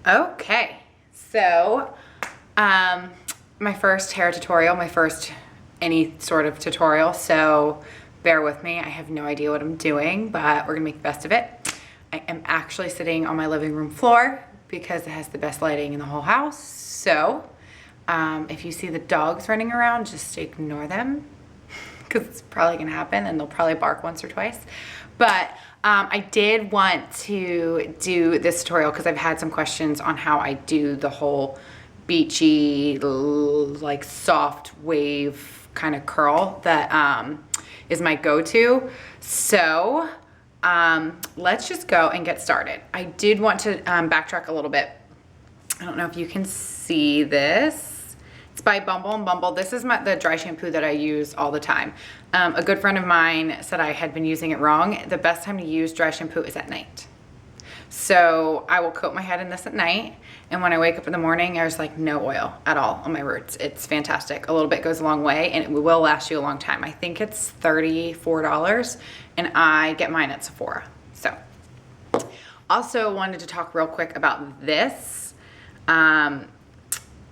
Okay, so my first hair tutorial, my first any sort of tutorial, so bear with me. I have no idea what I'm doing, but we're gonna make the best of it. I am actually sitting on my living room floor because it has the best lighting in the whole house. So if you see the dogs running around, just ignore them because it's probably gonna happen and they'll probably bark once or twice. But I did want to do this tutorial because I've had some questions on how I do the whole beachy, like soft wave kind of curl that is my go-to. So let's just go and get started. I did want to backtrack a little bit. I don't know if you can see this. It's by Bumble and Bumble. This is the dry shampoo that I use all the time. A good friend of mine said I had been using it wrong. The best time to use dry shampoo is at night. So I will coat my head in this at night, and when I wake up in the morning, there's like no oil at all on my roots. It's fantastic. A little bit goes a long way, and it will last you a long time. I think it's $34, and I get mine at Sephora. So also wanted to talk real quick about this.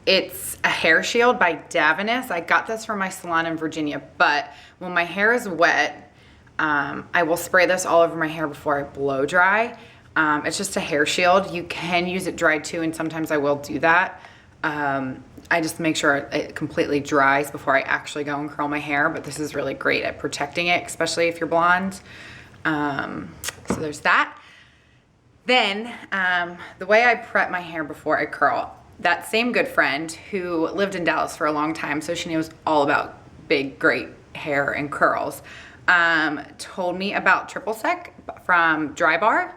It's a hair shield by Davines. I got this from my salon in Virginia, but when my hair is wet, I will spray this all over my hair before I blow dry. It's just a hair shield. You can use it dried too, and sometimes I will do that. I just make sure it completely dries before I actually go and curl my hair, but this is really great at protecting it, especially if you're blonde. So there's that. Then the way I prep my hair before I curl, that same good friend who lived in Dallas for a long time, so she knows all about big, great hair and curls, told me about Triple Sec from Dry Bar.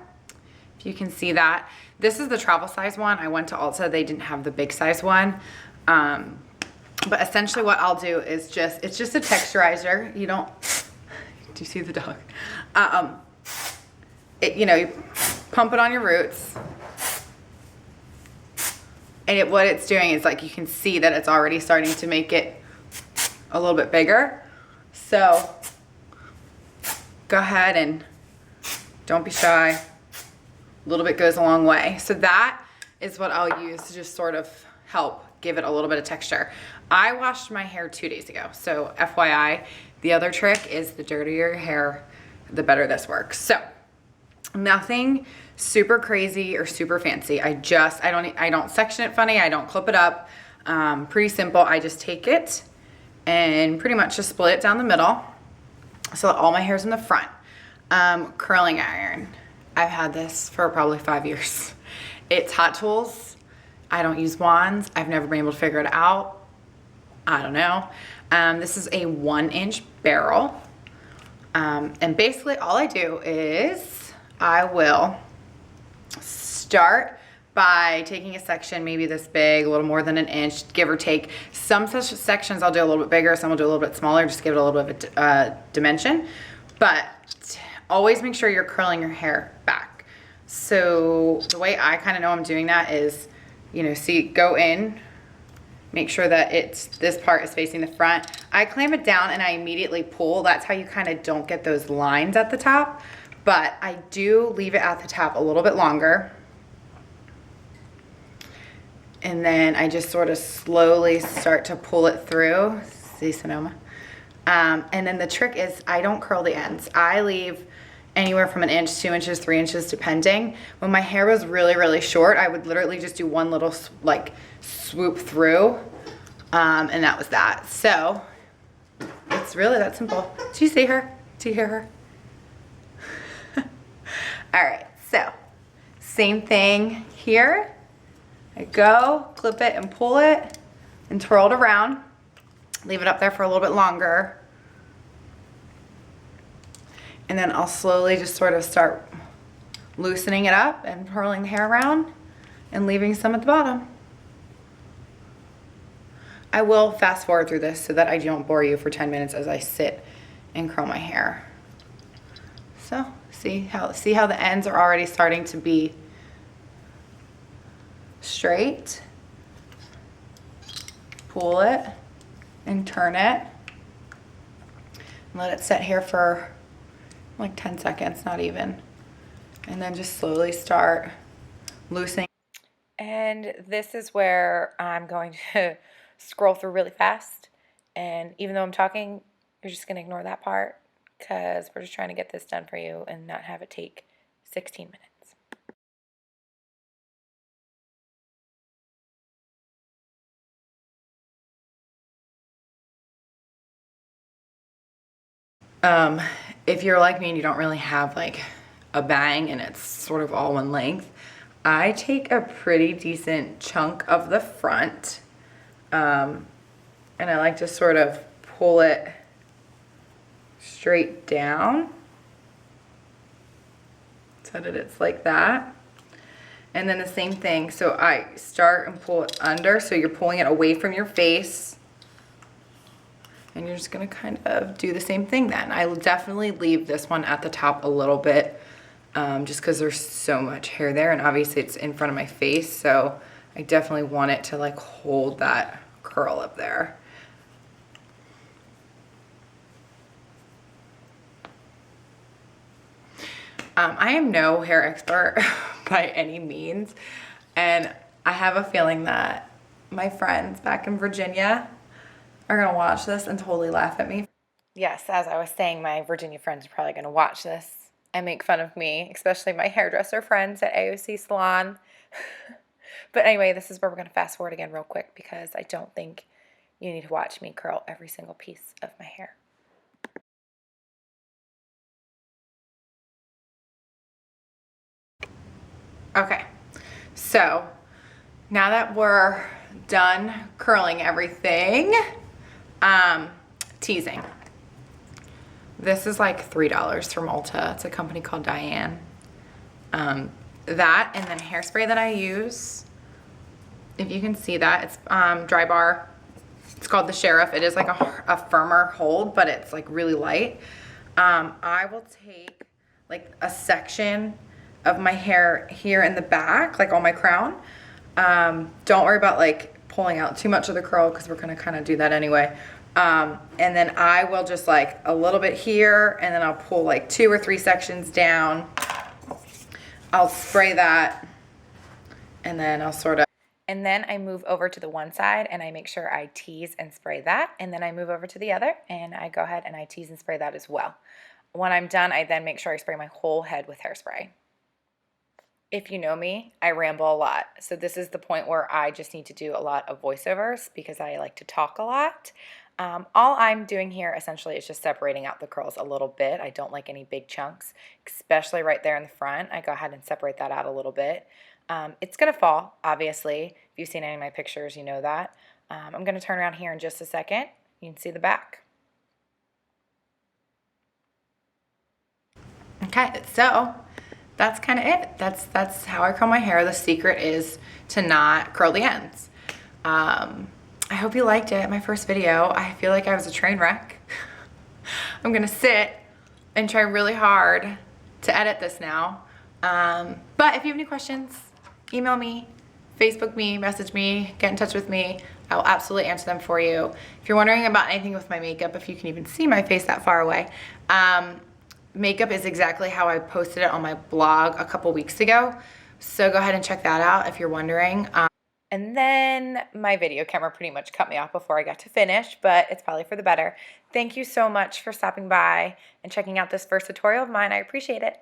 If you can see that. This is the travel size one. I went to Ulta, they didn't have the big size one. But essentially what I'll do is it's just a texturizer. You don't, do you see the dog? You pump it on your roots. And what it's doing is, like, you can see that it's already starting to make it a little bit bigger. So go ahead and don't be shy. A little bit goes a long way. So that is what I'll use to just sort of help give it a little bit of texture. I washed my hair 2 days ago. So FYI, the other trick is the dirtier your hair, the better this works. So nothing super crazy or super fancy. I don't section it funny. I don't clip it up. Pretty simple. I just take it and pretty much just split it down the middle so that all my hair's in the front. Curling iron. I've had this for probably 5 years. It's Hot Tools. I don't use wands. I've never been able to figure it out. I don't know. This is a 1-inch barrel. And basically all I do is I will start by taking a section maybe this big, a little more than 1 inch, give or take. Some sections I'll do a little bit bigger, some I'll do a little bit smaller, just give it a little bit of dimension. But always make sure you're curling your hair back. So the way I kind of know I'm doing that is, see, go in, make sure that this part is facing the front. I clamp it down and I immediately pull. That's how you kind of don't get those lines at the top. But I do leave it at the top a little bit longer. And then I just sort of slowly start to pull it through. See, Sonoma? And then the trick is I don't curl the ends. I leave anywhere from 1 inch, 2 inches, 3 inches, depending. When my hair was really, really short, I would literally just do one little swoop through. And that was that. So it's really that simple. Do you see her? Do you hear her? All right, so same thing here. I go, clip it and pull it and twirl it around. Leave it up there for a little bit longer. And then I'll slowly just sort of start loosening it up and curling the hair around and leaving some at the bottom. I will fast forward through this so that I don't bore you for 10 minutes as I sit and curl my hair. So see how the ends are already starting to be straight. Pull it and turn it. Let it sit here for like 10 seconds, not even. And then just slowly start loosening. And this is where I'm going to scroll through really fast. And even though I'm talking, you're just going to ignore that part because we're just trying to get this done for you and not have it take 16 minutes. If you're like me and you don't really have like a bang and it's sort of all one length, I take a pretty decent chunk of the front, and I like to sort of pull it straight down so that it's like that. And then the same thing, so I start and pull it under, so you're pulling it away from your face. And you're just gonna kind of do the same thing then. I will definitely leave this one at the top a little bit, just because there's so much hair there, and obviously it's in front of my face, so I definitely want it to like hold that curl up there. I am no hair expert by any means, and I have a feeling that my friends back in Virginia are gonna watch this and totally laugh at me. Yes, as I was saying, my Virginia friends are probably going to watch this and make fun of me, especially my hairdresser friends at AOC Salon. But anyway, this is where we're going to fast forward again real quick because I don't think you need to watch me curl every single piece of my hair. Okay, so now that we're done curling everything, teasing. This is like $3 from Ulta. It's a company called Diane. That and then hairspray that I use. If you can see that, it's Dry Bar. It's called the Sheriff. It is like a firmer hold, but it's like really light. I will take like a section of my hair here in the back, like on my crown. Don't worry about like pulling out too much of the curl because we're gonna kind of do that anyway. And then I will just like a little bit here, and then I'll pull like 2 or 3 sections down. I'll spray that, and then I'll sort of. And then I move over to the one side and I make sure I tease and spray that. And then I move over to the other and I go ahead and I tease and spray that as well. When I'm done, I then make sure I spray my whole head with hairspray. If you know me, I ramble a lot. So this is the point where I just need to do a lot of voiceovers because I like to talk a lot. All I'm doing here essentially is just separating out the curls a little bit. I don't like any big chunks, especially right there in the front. I go ahead and separate that out a little bit. It's going to fall, obviously. If you've seen any of my pictures, you know that. I'm going to turn around here in just a second. You can see the back. Okay, so that's kind of it. That's how I curl my hair. The secret is to not curl the ends. I hope you liked it, my first video. I feel like I was a train wreck. I'm gonna sit and try really hard to edit this now. But if you have any questions, email me, Facebook me, message me, get in touch with me. I will absolutely answer them for you. If you're wondering about anything with my makeup, if you can even see my face that far away, makeup is exactly how I posted it on my blog a couple weeks ago. So go ahead and check that out if you're wondering. And then my video camera pretty much cut me off before I got to finish, but it's probably for the better. Thank you so much for stopping by and checking out this first tutorial of mine. I appreciate it.